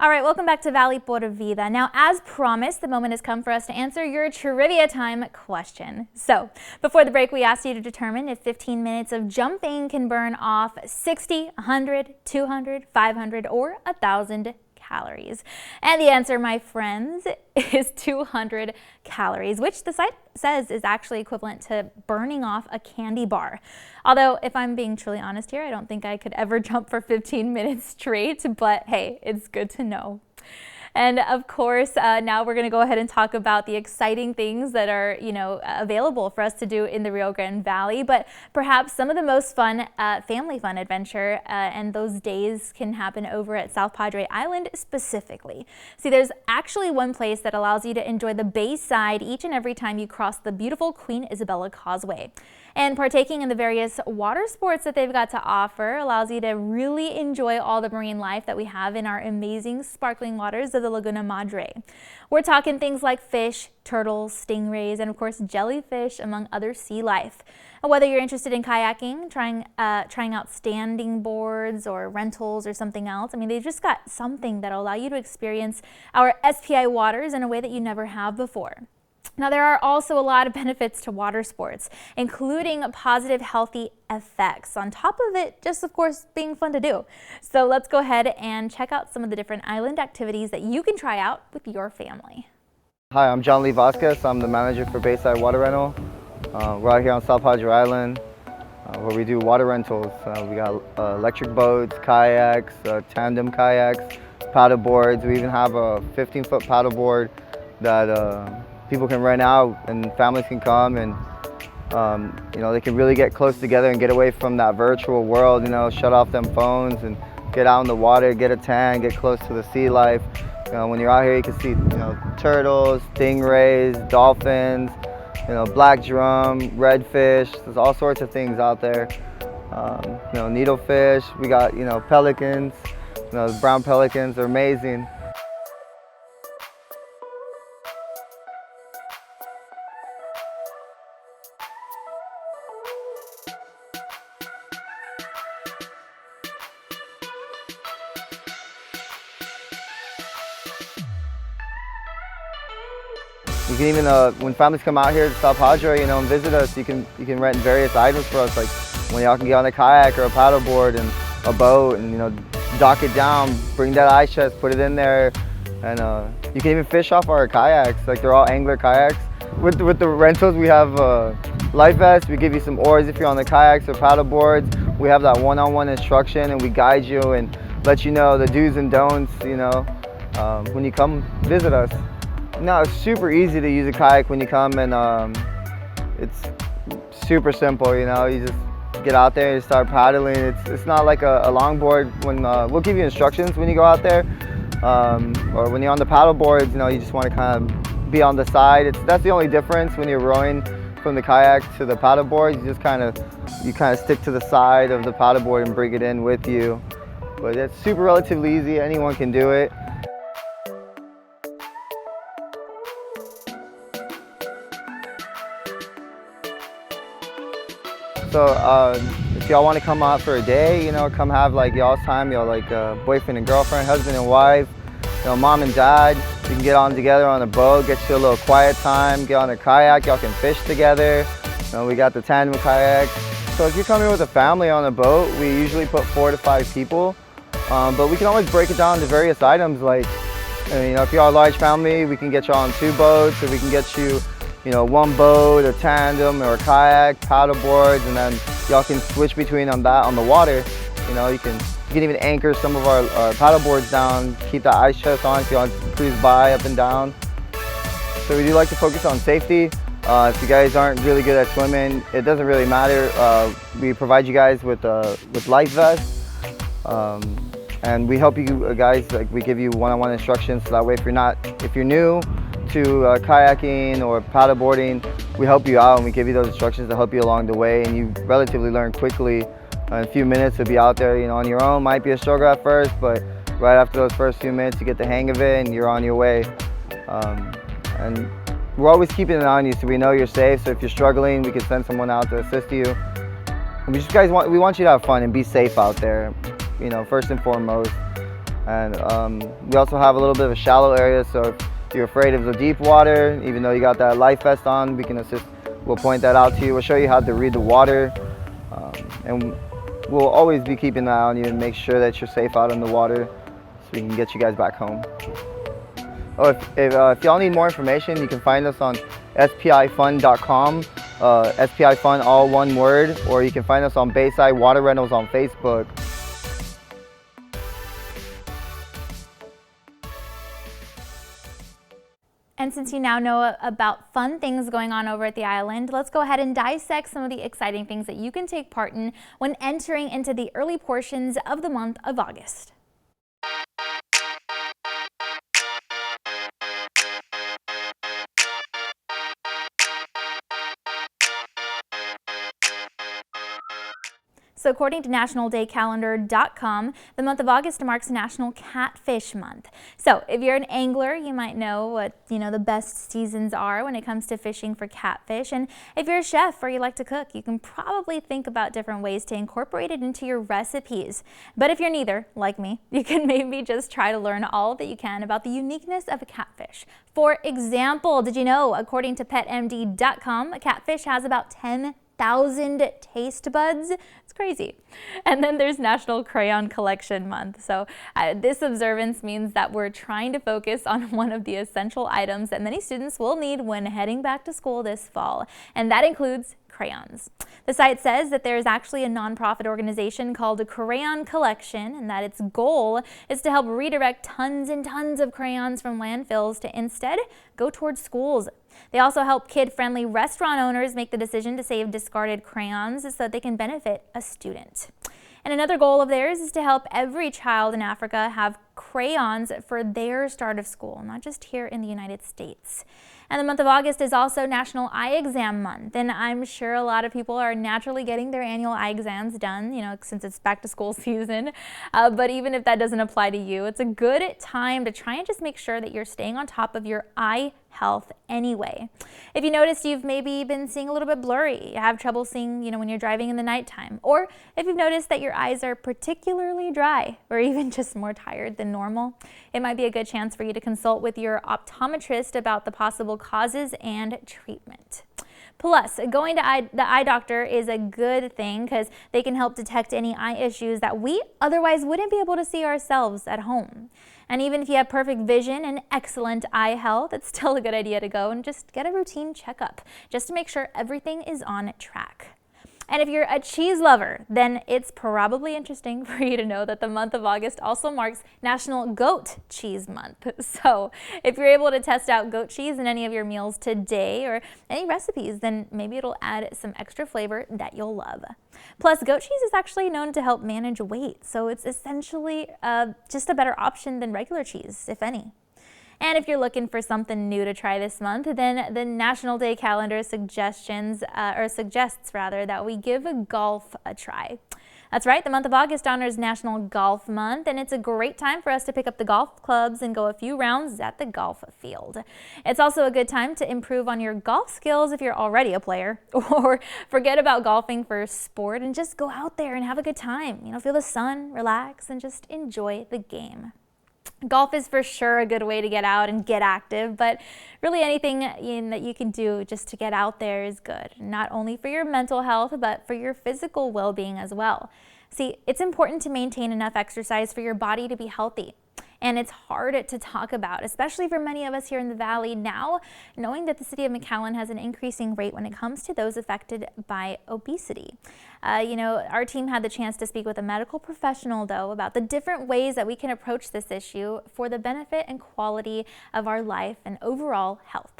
All right, welcome back to Valley por Vida. Now, as promised, the moment has come for us to answer your trivia time question. So, before the break, we asked you to determine if 15 minutes of jumping can burn off 60, 100, 200, 500, or 1,000 calories. And the answer, my friends, is 200 calories, which the site says is actually equivalent to burning off a candy bar. Although, if I'm being truly honest here, I don't think I could ever jump for 15 minutes straight, but hey, it's good to know. And of course, now we're going to go ahead and talk about the exciting things that are, available for us to do in the Rio Grande Valley. But perhaps some of the most fun, family fun adventure, and those days can happen over at South Padre Island specifically. See, there's actually one place that allows you to enjoy the bayside each and every time you cross the beautiful Queen Isabella Causeway. And partaking in the various water sports that they've got to offer allows you to really enjoy all the marine life that we have in our amazing sparkling waters of the Laguna Madre. We're talking things like fish, turtles, stingrays, and of course jellyfish, among other sea life. And whether you're interested in kayaking, trying out standing boards or rentals or something else, I mean, they've just got something that'll allow you to experience our SPI waters in a way that you never have before. Now, there are also a lot of benefits to water sports, including positive, healthy effects. On top of it, just of course, being fun to do. So let's go ahead and check out some of the different island activities that you can try out with your family. Hi, I'm John Lee Vasquez. I'm the manager for Bayside Water Rental. We're out here on South Padre Island where we do water rentals. We got electric boats, kayaks, tandem kayaks, paddle boards. We even have a 15-foot paddle board that people can rent out and families can come and they can really get close together and get away from that virtual world, shut off them phones and get out in the water, get a tan, get close to the sea life. When you're out here, you can see turtles, stingrays, dolphins, black drum, redfish. There's all sorts of things out there. Needlefish, we got pelicans, the brown pelicans are amazing. You can even, when families come out here to South Padre, and visit us, you can rent various items for us, like when y'all can get on a kayak or a paddleboard and a boat, and dock it down, bring that ice chest, put it in there, and you can even fish off our kayaks, like they're all angler kayaks. With the rentals, we have life vests. We give you some oars if you're on the kayaks or paddleboards. We have that one-on-one instruction, and we guide you and let you know the do's and don'ts. When you come visit us. No, it's super easy to use a kayak when you come, and it's super simple. You just get out there and start paddling. It's not like a longboard. When we'll give you instructions when you go out there, or when you're on the paddle boards. You just want to kind of be on the side. That's the only difference when you're rowing from the kayak to the paddle board. You just kind of stick to the side of the paddle board and bring it in with you. But it's super relatively easy. Anyone can do it. So if y'all want to come out for a day, come have like y'all's time, boyfriend and girlfriend, husband and wife, mom and dad, you can get on together on a boat, get you a little quiet time, get on a kayak, y'all can fish together. We got the tandem kayak. So if you're coming with a family on a boat, we usually put 4 to 5 people, but we can always break it down to various items. Like, if you're a large family, we can get you on 2 boats, or we can get you 1 boat, a tandem, or a kayak, paddle boards, and then y'all can switch between on the water. You can even anchor some of our paddle boards down, keep the ice chest on if you want to cruise by up and down. So we do like to focus on safety. If you guys aren't really good at swimming, it doesn't really matter. We provide you guys with life vests, and we help you guys. Like, we give you one-on-one instructions, so that way if you're new to kayaking or paddleboarding, we help you out and we give you those instructions to help you along the way, and you relatively learn quickly. In a few minutes to be out there, on your own. Might be a struggle at first, but right after those first few minutes, you get the hang of it and you're on your way. And we're always keeping an eye on you, so we know you're safe. So if you're struggling, we can send someone out to assist you. And we want you to have fun and be safe out there, first and foremost. And we also have a little bit of a shallow area, so if you're afraid of the deep water, even though you got that life vest on, we can assist. We'll point that out to you. We'll show you how to read the water, and we'll always be keeping an eye on you and make sure that you're safe out in the water so we can get you guys back home. Oh, if y'all need more information, you can find us on spifund.com, SPI Fund, all one word, or you can find us on Bayside Water Rentals on Facebook. And since you now know about fun things going on over at the island, let's go ahead and dissect some of the exciting things that you can take part in when entering into the early portions of the month of August. So according to nationaldaycalendar.com, the month of August marks National Catfish Month. So if you're an angler, you might know what the best seasons are when it comes to fishing for catfish. And if you're a chef or you like to cook, you can probably think about different ways to incorporate it into your recipes. But if you're neither, like me, you can maybe just try to learn all that you can about the uniqueness of a catfish. For example, did you know, according to petmd.com, a catfish has about 10,000 taste buds? It's crazy. And then there's National Crayon Collection Month. So this observance means that we're trying to focus on one of the essential items that many students will need when heading back to school this fall, and that includes crayons. The site says that there is actually a nonprofit organization called Crayon Collection, and that its goal is to help redirect tons and tons of crayons from landfills to instead go towards schools. They also help kid-friendly restaurant owners make the decision to save discarded crayons so that they can benefit a student. And another goal of theirs is to help every child in Africa have crayons for their start of school, not just here in the United States. And the month of August is also National Eye Exam Month, and I'm sure a lot of people are naturally getting their annual eye exams done, since it's back to school season. But even if that doesn't apply to you, it's a good time to try and just make sure that you're staying on top of your eye health anyway. If you noticed you've maybe been seeing a little bit blurry, you have trouble seeing, when you're driving in the nighttime, or if you've noticed that your eyes are particularly dry or even just more tired than normal, it might be a good chance for you to consult with your optometrist about the possible causes and treatment. Plus, going to the eye doctor is a good thing because they can help detect any eye issues that we otherwise wouldn't be able to see ourselves at home. And even if you have perfect vision and excellent eye health, it's still a good idea to go and just get a routine checkup just to make sure everything is on track. And if you're a cheese lover, then it's probably interesting for you to know that the month of August also marks National Goat Cheese Month. So if you're able to test out goat cheese in any of your meals today or any recipes, then maybe it'll add some extra flavor that you'll love. Plus, goat cheese is actually known to help manage weight, so it's essentially just a better option than regular cheese, if any. And if you're looking for something new to try this month, then the National Day Calendar suggests that we give golf a try. That's right, the month of August honors National Golf Month, and it's a great time for us to pick up the golf clubs and go a few rounds at the golf field. It's also a good time to improve on your golf skills if you're already a player, or forget about golfing for sport and just go out there and have a good time. Feel the sun, relax, and just enjoy the game. Golf is for sure a good way to get out and get active, but really anything that you can do just to get out there is good, not only for your mental health, but for your physical well-being as well. See, it's important to maintain enough exercise for your body to be healthy. And it's hard to talk about, especially for many of us here in the Valley now, knowing that the city of McAllen has an increasing rate when it comes to those affected by obesity. Our team had the chance to speak with a medical professional, though, about the different ways that we can approach this issue for the benefit and quality of our life and overall health.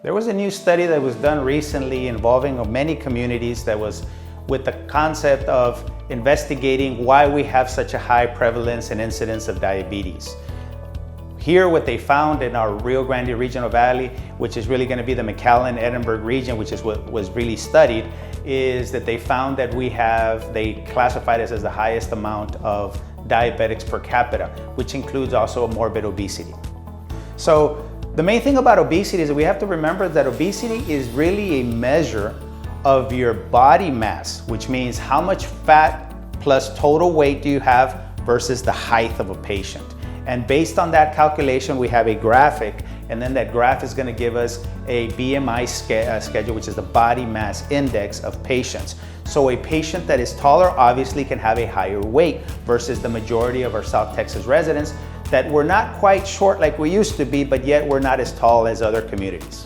There was a new study that was done recently involving many communities that was with the concept of investigating why we have such a high prevalence and incidence of diabetes. Here, what they found in our Rio Grande Regional Valley, which is really going to be the McAllen-Edinburgh region, which is what was really studied, is that they found that they classified us as the highest amount of diabetics per capita, which includes also morbid obesity. So the main thing about obesity is that we have to remember that obesity is really a measure of your body mass, which means how much fat plus total weight do you have versus the height of a patient. And based on that calculation, we have a graphic, and then that graph is going to give us a BMI schedule, which is the body mass index of patients. So a patient that is taller obviously can have a higher weight versus the majority of our South Texas residents that we're not quite short like we used to be, but yet we're not as tall as other communities.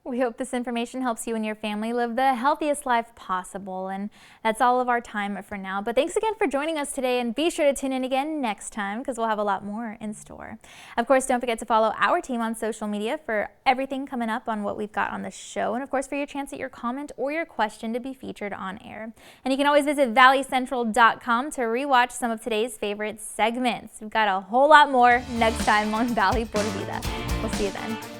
We hope this information helps you and your family live the healthiest life possible. And that's all of our time for now. But thanks again for joining us today, and be sure to tune in again next time because we'll have a lot more in store. Of course, don't forget to follow our team on social media for everything coming up on what we've got on the show, and of course for your chance at your comment or your question to be featured on air. And you can always visit valleycentral.com to rewatch some of today's favorite segments. We've got a whole lot more next time on Valley por Vida. We'll see you then.